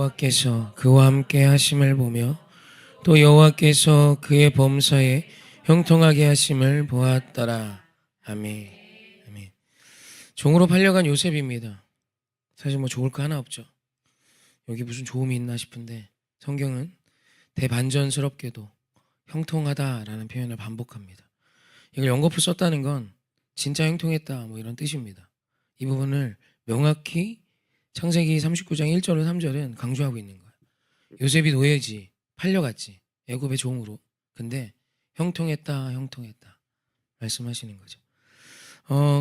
여호와께서 그와 함께 하심을 보며 또 여호와께서 그의 범사에 형통하게 하심을 보았더라. 아멘. 아멘. 종으로 팔려간 요셉입니다. 사실 뭐 좋을 거 하나 없죠. 여기 무슨 좋음이 있나 싶은데 성경은 대반전스럽게도 형통하다라는 표현을 반복합니다. 이걸 연거푸 썼다는 건 진짜 형통했다 뭐 이런 뜻입니다. 이 부분을 명확히 창세기 39장 1절로 3절은 강조하고 있는 거예요. 요셉이 노예지, 팔려갔지, 애굽의 종으로. 근데 형통했다 말씀하시는 거죠.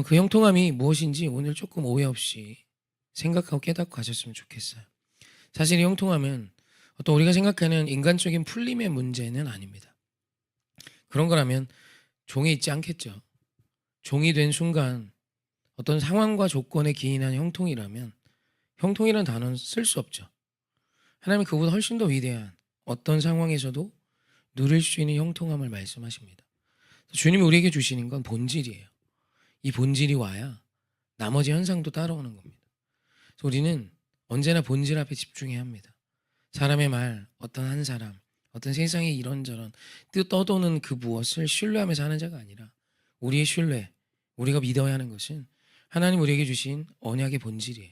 그 형통함이 무엇인지 오늘 조금 오해 없이 생각하고 깨닫고 가셨으면 좋겠어요. 사실 이 형통함은 어떤 우리가 생각하는 인간적인 풀림의 문제는 아닙니다. 그런 거라면 종에 있지 않겠죠. 종이 된 순간 어떤 상황과 조건에 기인한 형통이라면 형통이라는 단어는 쓸 수 없죠. 하나님은 그보다 훨씬 더 위대한 어떤 상황에서도 누릴 수 있는 형통함을 말씀하십니다. 주님이 우리에게 주시는 건 본질이에요. 이 본질이 와야 나머지 현상도 따라오는 겁니다. 그래서 우리는 언제나 본질 앞에 집중해야 합니다. 사람의 말, 어떤 한 사람, 어떤 세상의 이런저런 떠도는 그 무엇을 신뢰하면서 하는 자가 아니라 우리의 신뢰, 우리가 믿어야 하는 것은 하나님 우리에게 주신 언약의 본질이에요.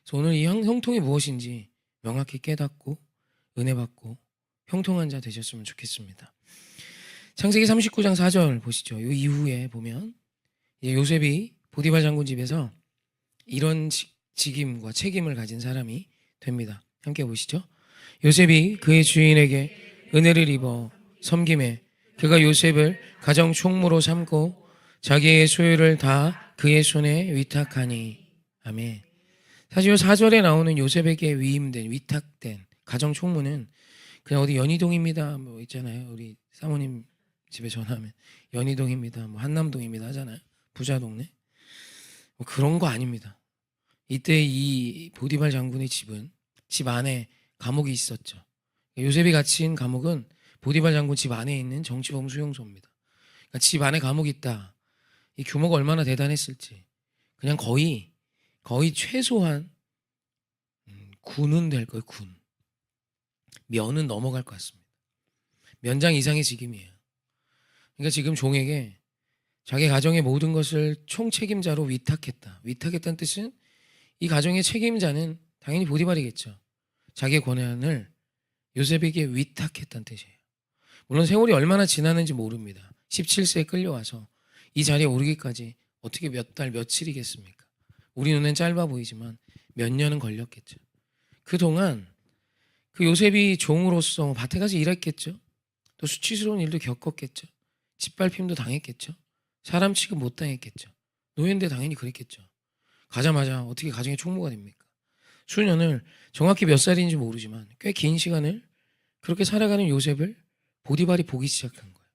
그래서 오늘 이 형통이 무엇인지 명확히 깨닫고 은혜 받고 형통한 자 되셨으면 좋겠습니다. 창세기 39장 4절 보시죠. 이 이후에 보면 요셉이 보디발 장군 집에서 이런 직임과 책임을 가진 사람이 됩니다. 함께 보시죠. 요셉이 그의 주인에게 은혜를 입어 섬김에 그가 요셉을 가정 총무로 삼고 자기의 소유를 다 그의 손에 위탁하니. 아멘. 사실 이 4절에 나오는 요셉에게 위임된 위탁된 가정 총무는 그냥 어디 연희동입니다 뭐 있잖아요. 우리 사모님 집에 전화하면 연희동입니다 뭐 한남동입니다 하잖아요. 부자 동네. 뭐 그런 거 아닙니다. 이때 이 보디발 장군의 집은 집 안에 감옥이 있었죠. 요셉이 갇힌 감옥은 보디발 장군 집 안에 있는 정치범 수용소입니다. 그러니까 집 안에 감옥이 있다. 이 규모가 얼마나 대단했을지. 그냥 거의 최소한 군은 될 거예요. 군. 면은 넘어갈 것 같습니다. 면장 이상의 직임이에요. 그러니까 지금 종에게 자기 가정의 모든 것을 총책임자로 위탁했다. 위탁했다는 뜻은 이 가정의 책임자는 당연히 보디발이겠죠. 자기의 권한을 요셉에게 위탁했다는 뜻이에요. 물론 세월이 얼마나 지났는지 모릅니다. 17세에 끌려와서 이 자리에 오르기까지 어떻게 몇 달, 며칠이겠습니까? 우리 눈엔 짧아 보이지만 몇 년은 걸렸겠죠. 그동안 그 요셉이 종으로서 밭에 가서 일했겠죠. 또 수치스러운 일도 겪었겠죠. 짓밟힘도 당했겠죠. 사람 취급 못 당했겠죠. 노예인데 당연히 그랬겠죠. 가자마자 어떻게 가정의 총무가 됩니까? 수년을 정확히 몇 살인지 모르지만 꽤 긴 시간을 그렇게 살아가는 요셉을 보디발이 보기 시작한 거예요.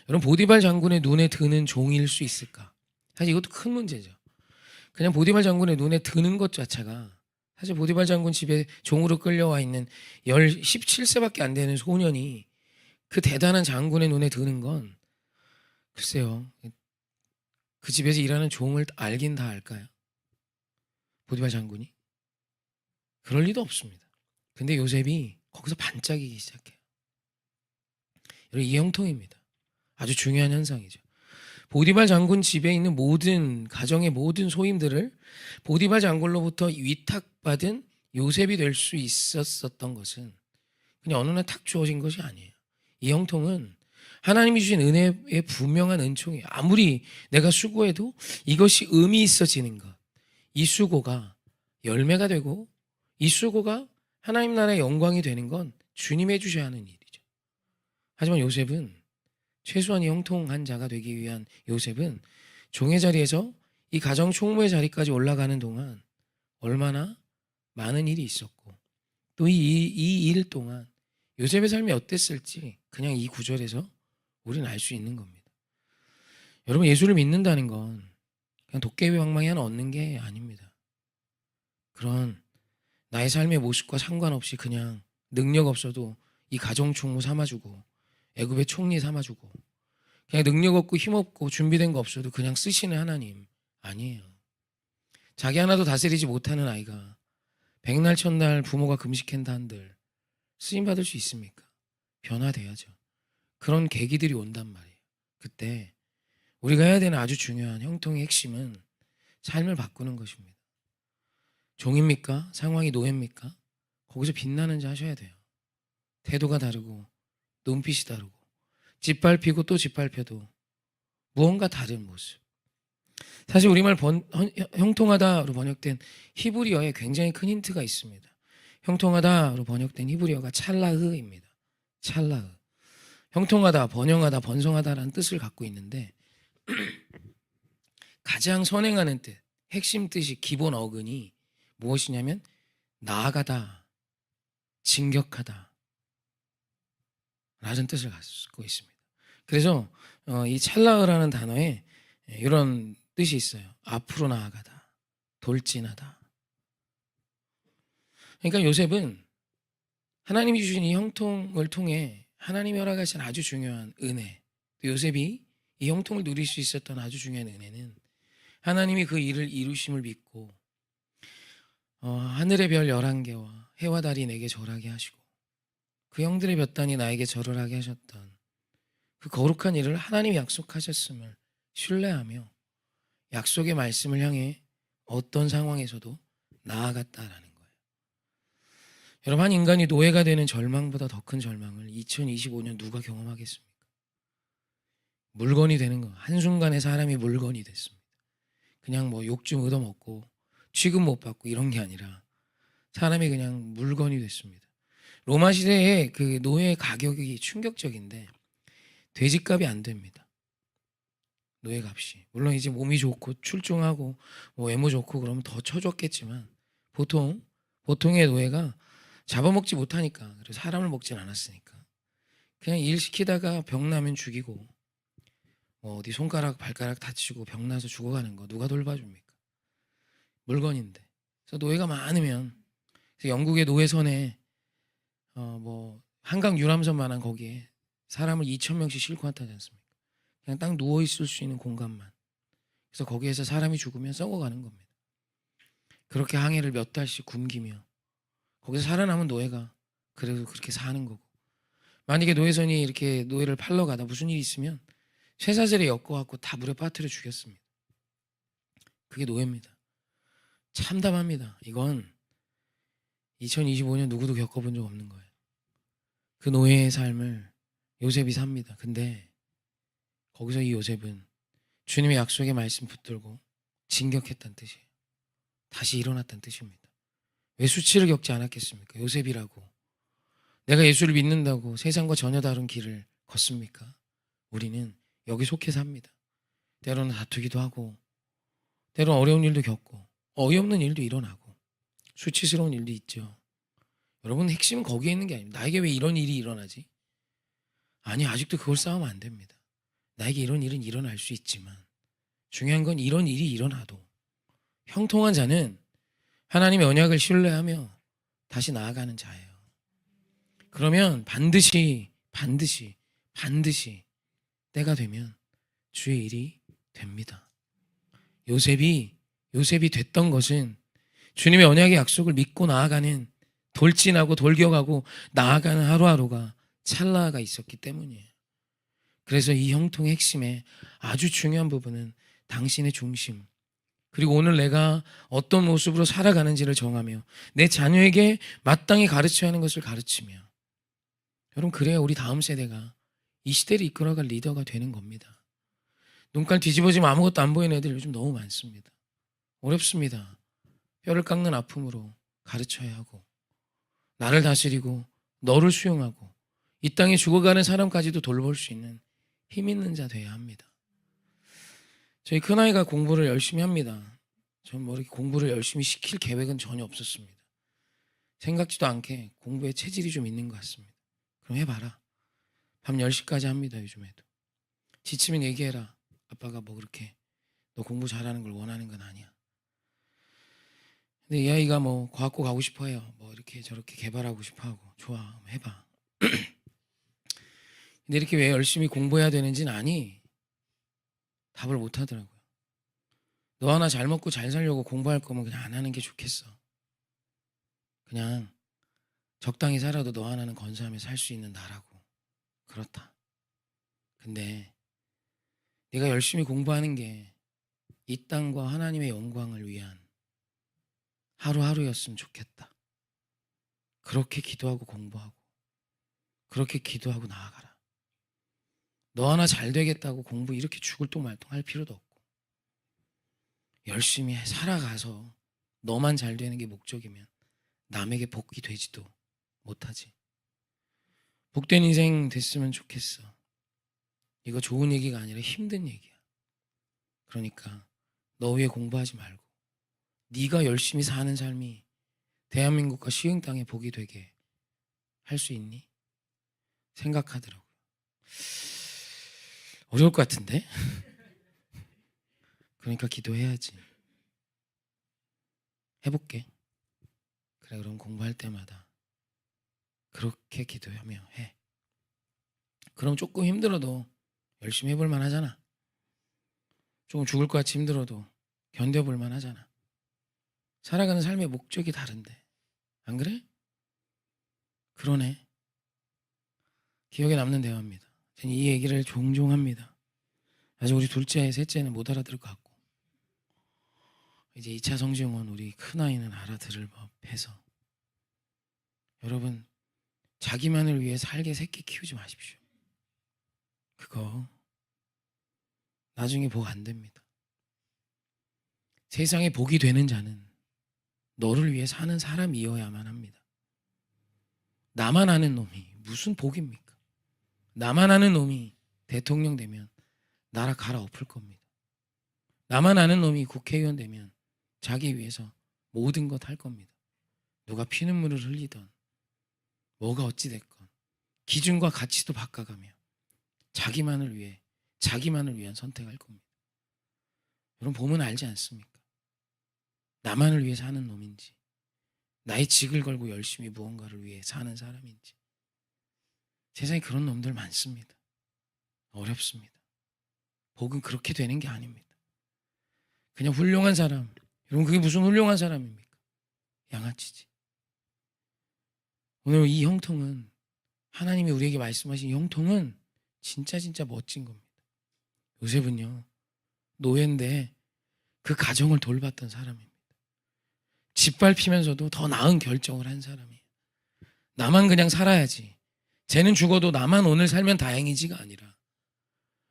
여러분, 보디발 장군의 눈에 드는 종일 수 있을까? 사실 이것도 큰 문제죠. 그냥 보디발 장군의 눈에 드는 것 자체가 사실 보디발 장군 집에 종으로 끌려와 있는 17세밖에 안 되는 소년이 그 대단한 장군의 눈에 드는 건 글쎄요. 그 집에서 일하는 종을 알긴 다 알까요? 보디발 장군이? 그럴 리도 없습니다. 근데 요셉이 거기서 반짝이기 시작해요. 이 형통입니다. 아주 중요한 현상이죠. 보디발 장군 집에 있는 모든 가정의 모든 소임들을 보디발 장군로부터 위탁받은 요셉이 될 수 있었던 것은 그냥 어느 날 탁 주어진 것이 아니에요. 이 형통은 하나님이 주신 은혜의 분명한 은총이에요. 아무리 내가 수고해도 이것이 의미 있어지는 것. 이 수고가 열매가 되고 이 수고가 하나님 나라의 영광이 되는 건 주님이 해주셔야 하는 일이죠. 하지만 요셉은 최소한 형통한 자가 되기 위한 요셉은 종의 자리에서 이 가정 총무의 자리까지 올라가는 동안 얼마나 많은 일이 있었고 또 이 일 동안 요셉의 삶이 어땠을지 그냥 이 구절에서 우리는 알 수 있는 겁니다. 여러분, 예수를 믿는다는 건 그냥 도깨비 방망이 하나 얻는 게 아닙니다. 그런 나의 삶의 모습과 상관없이 그냥 능력 없어도 이 가정 총무 삼아주고 애굽의 총리 삼아주고 그냥 능력 없고 힘 없고 준비된 거 없어도 그냥 쓰시는 하나님 아니에요. 자기 하나도 다스리지 못하는 아이가 백날 첫날 부모가 금식한다 한들 쓰임 받을 수 있습니까? 변화돼야죠. 그런 계기들이 온단 말이에요. 그때 우리가 해야 되는 아주 중요한 형통의 핵심은 삶을 바꾸는 것입니다. 종입니까? 상황이 노예입니까? 거기서 빛나는 자 하셔야 돼요. 태도가 다르고 눈빛이 다르고 짓밟히고 또 짓밟혀도 무언가 다른 모습. 사실 우리말 형통하다로 번역된 히브리어에 굉장히 큰 힌트가 있습니다. 형통하다로 번역된 히브리어가 찰라흐입니다. 찰라흐. 형통하다, 번영하다, 번성하다라는 뜻을 갖고 있는데 가장 선행하는 뜻, 핵심 뜻이 기본 어근이 무엇이냐면 나아가다, 진격하다 라는 뜻을 갖고 있습니다. 그래서 이 찰라흐라는 단어에 이런 뜻이 있어요. 앞으로 나아가다, 돌진하다. 그러니까 요셉은 하나님이 주신 이 형통을 통해 하나님이 허락하신 아주 중요한 은혜, 또 요셉이 이 형통을 누릴 수 있었던 아주 중요한 은혜는 하나님이 그 일을 이루심을 믿고 하늘의 별 11개와 해와 달이 내게 절하게 하시고 그 형들의 몇 단이 나에게 절을 하게 하셨던 그 거룩한 일을 하나님이 약속하셨음을 신뢰하며 약속의 말씀을 향해 어떤 상황에서도 나아갔다라는 거예요. 여러분, 한 인간이 노예가 되는 절망보다 더 큰 절망을 2025년 누가 경험하겠습니까? 물건이 되는 거. 한순간에 사람이 물건이 됐습니다. 그냥 뭐 욕 좀 얻어먹고 취급 못 받고 이런 게 아니라 사람이 그냥 물건이 됐습니다. 로마 시대의 그 노예 가격이 충격적인데 돼지값이 안 됩니다. 노예 값이. 물론 이제 몸이 좋고 출중하고 뭐 외모 좋고 그러면 더 쳐줬겠지만 보통의 노예가 잡아먹지 못하니까, 그래서 사람을 먹진 않았으니까 그냥 일 시키다가 병 나면 죽이고 뭐 어디 손가락 발가락 다치고 병 나서 죽어가는 거 누가 돌봐줍니까? 물건인데. 그래서 노예가 많으면, 그래서 영국의 노예선에 뭐 한강 유람선만한 거기에 사람을 2,000명씩 싣고 왔다지 않습니까? 그냥 딱 누워 있을 수 있는 공간만. 그래서 거기에서 사람이 죽으면 썩어가는 겁니다. 그렇게 항해를 몇 달씩 굶기며 거기서 살아남은 노예가 그래도 그렇게 사는 거고, 만약에 노예선이 이렇게 노예를 팔러 가다 무슨 일이 있으면 쇠사슬에 엮어갖고 다 물에 빠뜨려 죽였습니다. 그게 노예입니다. 참담합니다. 이건 2025년 누구도 겪어본 적 없는 거예요. 그 노예의 삶을 요셉이 삽니다. 근데 거기서 이 요셉은 주님의 약속의 말씀 붙들고 진격했다는 뜻이에요. 다시 일어났다는 뜻입니다. 왜 수치를 겪지 않았겠습니까? 요셉이라고. 내가 예수를 믿는다고 세상과 전혀 다른 길을 걷습니까? 우리는 여기 속해 삽니다. 때로는 다투기도 하고, 때로는 어려운 일도 겪고, 어이없는 일도 일어나고, 수치스러운 일도 있죠. 여러분, 핵심은 거기에 있는 게 아닙니다. 나에게 왜 이런 일이 일어나지? 아니, 아직도 그걸 싸우면 안 됩니다. 나에게 이런 일은 일어날 수 있지만 중요한 건 이런 일이 일어나도 형통한 자는 하나님의 언약을 신뢰하며 다시 나아가는 자예요. 그러면 반드시 때가 되면 주의 일이 됩니다. 요셉이 됐던 것은 주님의 언약의 약속을 믿고 나아가는, 돌진하고 돌격하고 나아가는 하루하루가 찰나가 있었기 때문이에요. 그래서 이 형통의 핵심의 아주 중요한 부분은 당신의 중심, 그리고 오늘 내가 어떤 모습으로 살아가는지를 정하며 내 자녀에게 마땅히 가르쳐야 하는 것을 가르치며, 여러분, 그래야 우리 다음 세대가 이 시대를 이끌어갈 리더가 되는 겁니다. 눈깔 뒤집어지면 아무것도 안 보이는 애들 요즘 너무 많습니다. 어렵습니다. 뼈를 깎는 아픔으로 가르쳐야 하고, 나를 다스리고 너를 수용하고 이 땅에 죽어가는 사람까지도 돌볼 수 있는 힘 있는 자 돼야 합니다. 저희 큰아이가 공부를 열심히 합니다. 전 뭐 이렇게 공부를 열심히 시킬 계획은 전혀 없었습니다. 생각지도 않게 공부에 체질이 좀 있는 것 같습니다. 그럼 해봐라. 밤 10시까지 합니다. 요즘에도. 지치면 얘기해라. 아빠가 뭐 그렇게 너 공부 잘하는 걸 원하는 건 아니야. 근데 이 아이가 뭐 과학고 가고 싶어 해요. 뭐 이렇게 저렇게 개발하고 싶어 하고. 좋아, 해봐. 근데 이렇게 왜 열심히 공부해야 되는지는 아니. 답을 못 하더라고요. 너 하나 잘 먹고 잘 살려고 공부할 거면 그냥 안 하는 게 좋겠어. 그냥 적당히 살아도 너 하나는 건사하며 살 수 있는 나라고. 그렇다. 근데 네가 열심히 공부하는 게 이 땅과 하나님의 영광을 위한 하루하루였으면 좋겠다. 그렇게 기도하고 공부하고 그렇게 기도하고 나아가라. 너 하나 잘 되겠다고 공부 이렇게 죽을 똥말똥 할 필요도 없고, 열심히 살아가서 너만 잘 되는 게 목적이면 남에게 복이 되지도 못하지. 복된 인생 됐으면 좋겠어. 이거 좋은 얘기가 아니라 힘든 얘기야. 그러니까 너 위해 공부하지 말고 네가 열심히 사는 삶이 대한민국과 시흥 땅에 복이 되게 할 수 있니? 생각하더라고요. 어려울 것 같은데? 그러니까 기도해야지. 해볼게. 그래, 그럼 공부할 때마다 그렇게 기도하며 해. 그럼 조금 힘들어도 열심히 해볼 만하잖아. 조금 죽을 것 같이 힘들어도 견뎌볼 만하잖아. 살아가는 삶의 목적이 다른데, 안 그래? 그러네. 기억에 남는 대화입니다. 저는 이 얘기를 종종 합니다. 아직 우리 둘째, 셋째는 못 알아들을 것 같고, 이제 2차 성징원 우리 큰아이는 알아들을 법해서, 여러분 자기만을 위해 살게 새끼 키우지 마십시오. 그거 나중에 복 안 됩니다. 세상에 복이 되는 자는 너를 위해 사는 사람이어야만 합니다. 나만 아는 놈이 무슨 복입니까? 나만 아는 놈이 대통령 되면 나라 갈아엎을 겁니다. 나만 아는 놈이 국회의원 되면 자기 위해서 모든 것 할 겁니다. 누가 피눈물을 흘리던 뭐가 어찌됐건 기준과 가치도 바꿔가며 자기만을 위한 선택할 겁니다. 여러분 보면 알지 않습니까? 나만을 위해 사는 놈인지 나의 직을 걸고 열심히 무언가를 위해 사는 사람인지. 세상에 그런 놈들 많습니다. 어렵습니다. 복은 그렇게 되는 게 아닙니다. 그냥 훌륭한 사람. 여러분 그게 무슨 훌륭한 사람입니까? 양아치지. 오늘 이 형통은, 하나님이 우리에게 말씀하신 형통은 진짜 멋진 겁니다. 요셉은요, 노예인데 그 가정을 돌봤던 사람입니다. 짓밟히면서도 더 나은 결정을 한 사람이에요. 나만 그냥 살아야지, 쟤는 죽어도 나만 오늘 살면 다행이지가 아니라,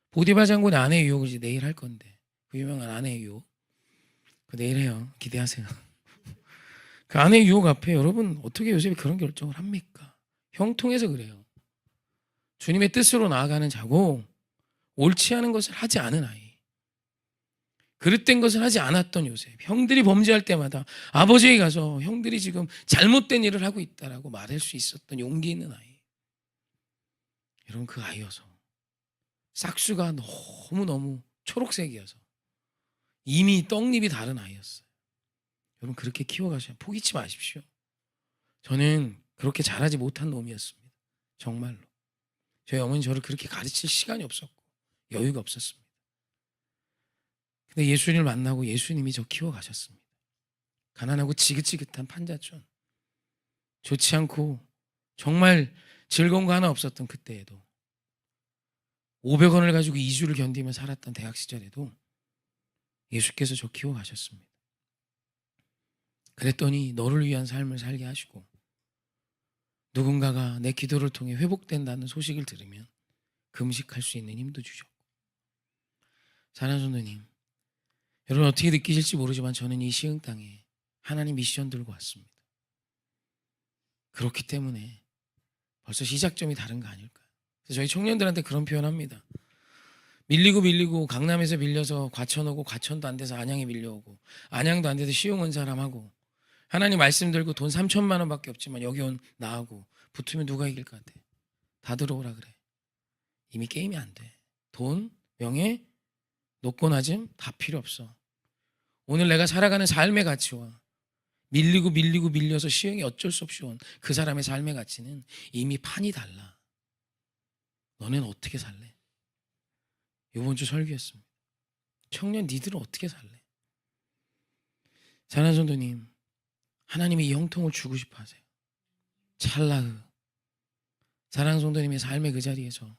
보디발 장군의 아내의 유혹을 이제 내일 할 건데, 그 유명한 아내의 유혹, 그 내일 해요. 기대하세요. 그 아내의 유혹 앞에 여러분 어떻게 요셉이 그런 결정을 합니까? 형통해서 그래요. 주님의 뜻으로 나아가는 자고, 옳지 않은 것을 하지 않은 아이, 그릇된 것을 하지 않았던 요셉. 형들이 범죄할 때마다 아버지에게 가서 형들이 지금 잘못된 일을 하고 있다라고 말할 수 있었던 용기 있는 아이. 여러분 그 아이여서 싹수가 너무너무 초록색이어서 이미 떡잎이 다른 아이였어요. 여러분 그렇게 키워가셔야 포기치 마십시오. 저는 그렇게 잘하지 못한 놈이었습니다. 정말로. 저희 어머니 저를 그렇게 가르칠 시간이 없었고 여유가 없었습니다. 근데 예수님을 만나고 예수님이 저 키워가셨습니다. 가난하고 지긋지긋한 판자촌, 좋지 않고 정말 즐거운 거 하나 없었던 그때에도 500원을 가지고 2주를 견디며 살았던 대학 시절에도 예수께서 저 키워가셨습니다. 그랬더니 너를 위한 삶을 살게 하시고, 누군가가 내 기도를 통해 회복된다는 소식을 들으면 금식할 수 있는 힘도 주셨고. 사랑하는 성도님, 여러분 어떻게 느끼실지 모르지만 저는 이 시흥 땅에 하나님 미션 들고 왔습니다. 그렇기 때문에 벌써 시작점이 다른 거 아닐까요? 그래서 저희 청년들한테 그런 표현합니다. 밀리고 강남에서 밀려서 과천 오고, 과천도 안 돼서 안양에 밀려오고, 안양도 안 돼서 시흥 온 사람하고, 하나님 말씀 들고 돈 3천만 원밖에 없지만 여기 온 나하고 붙으면 누가 이길 것 같아? 다 들어오라 그래. 이미 게임이 안 돼. 돈, 명예, 높고 낮음 다 필요 없어. 오늘 내가 살아가는 삶의 가치와 밀려서 시흥이 어쩔 수 없이 온 그 사람의 삶의 가치는 이미 판이 달라. 너는 어떻게 살래? 이번 주 설교였습니다. 청년 니들은 어떻게 살래? 사랑하는 성도님, 하나님이 이 형통을 주고 싶어 하세요. 찰나의 사랑하는 성도님의 삶의 그 자리에서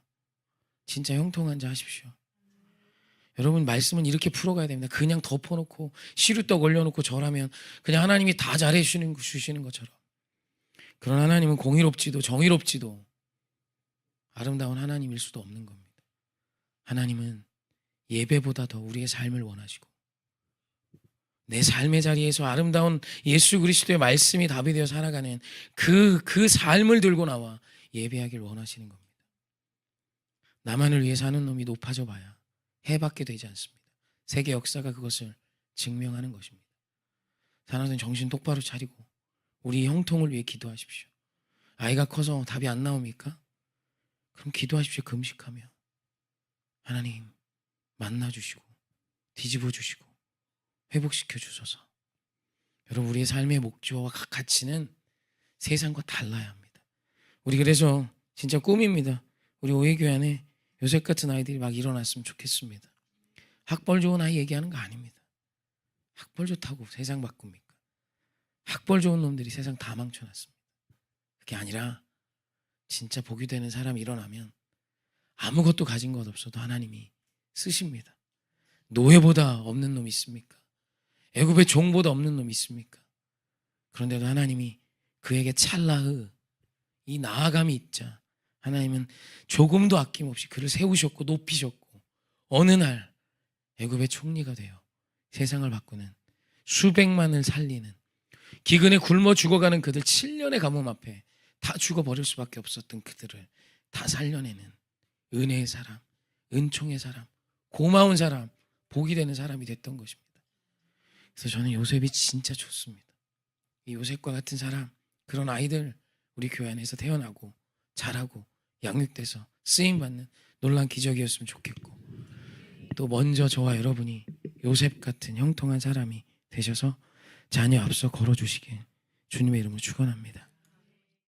진짜 형통한 자 하십시오. 여러분, 말씀은 이렇게 풀어가야 됩니다. 그냥 덮어놓고 시루떡 올려놓고 절하면 그냥 하나님이 다 잘해주시는 것처럼. 그런 하나님은 공의롭지도 정의롭지도 아름다운 하나님일 수도 없는 겁니다. 하나님은 예배보다 더 우리의 삶을 원하시고 내 삶의 자리에서 아름다운 예수 그리스도의 말씀이 답이 되어 살아가는 그 삶을 들고 나와 예배하길 원하시는 겁니다. 나만을 위해 사는 놈이 높아져 봐야 해밖에 되지 않습니다. 세계 역사가 그것을 증명하는 것입니다. 사람들은 정신 똑바로 차리고 우리 형통을 위해 기도하십시오. 아이가 커서 답이 안 나옵니까? 그럼 기도하십시오. 금식하며 하나님 만나주시고 뒤집어 주시고 회복시켜 주소서. 여러분, 우리의 삶의 목적과 가치는 세상과 달라야 합니다. 우리 그래서 진짜 꿈입니다. 우리 오해교회 안에 요셉 같은 아이들이 막 일어났으면 좋겠습니다. 학벌 좋은 아이 얘기하는 거 아닙니다. 학벌 좋다고 세상 바꿉니까? 학벌 좋은 놈들이 세상 다 망쳐놨습니다. 그게 아니라 진짜 복이 되는 사람이 일어나면 아무것도 가진 것 없어도 하나님이 쓰십니다. 노예보다 없는 놈이 있습니까? 애굽의 종보다 없는 놈이 있습니까? 그런데도 하나님이 그에게 찰나의 이 나아감이 있자 하나님은 조금도 아낌없이 그를 세우셨고 높이셨고 어느 날 애굽의 총리가 되어 세상을 바꾸는 수백만을 살리는 기근에 굶어 죽어가는 그들 7년의 가뭄 앞에 다 죽어버릴 수밖에 없었던 그들을 다 살려내는 은혜의 사람, 은총의 사람, 고마운 사람, 복이 되는 사람이 됐던 것입니다. 그래서 저는 요셉이 진짜 좋습니다. 이 요셉과 같은 사람, 그런 아이들 우리 교회 안에서 태어나고 자라고 양육돼서 쓰임받는 놀라운 기적이었으면 좋겠고 또 먼저 저와 여러분이 요셉 같은 형통한 사람이 되셔서 자녀 앞서 걸어주시길 주님의 이름으로 축원합니다.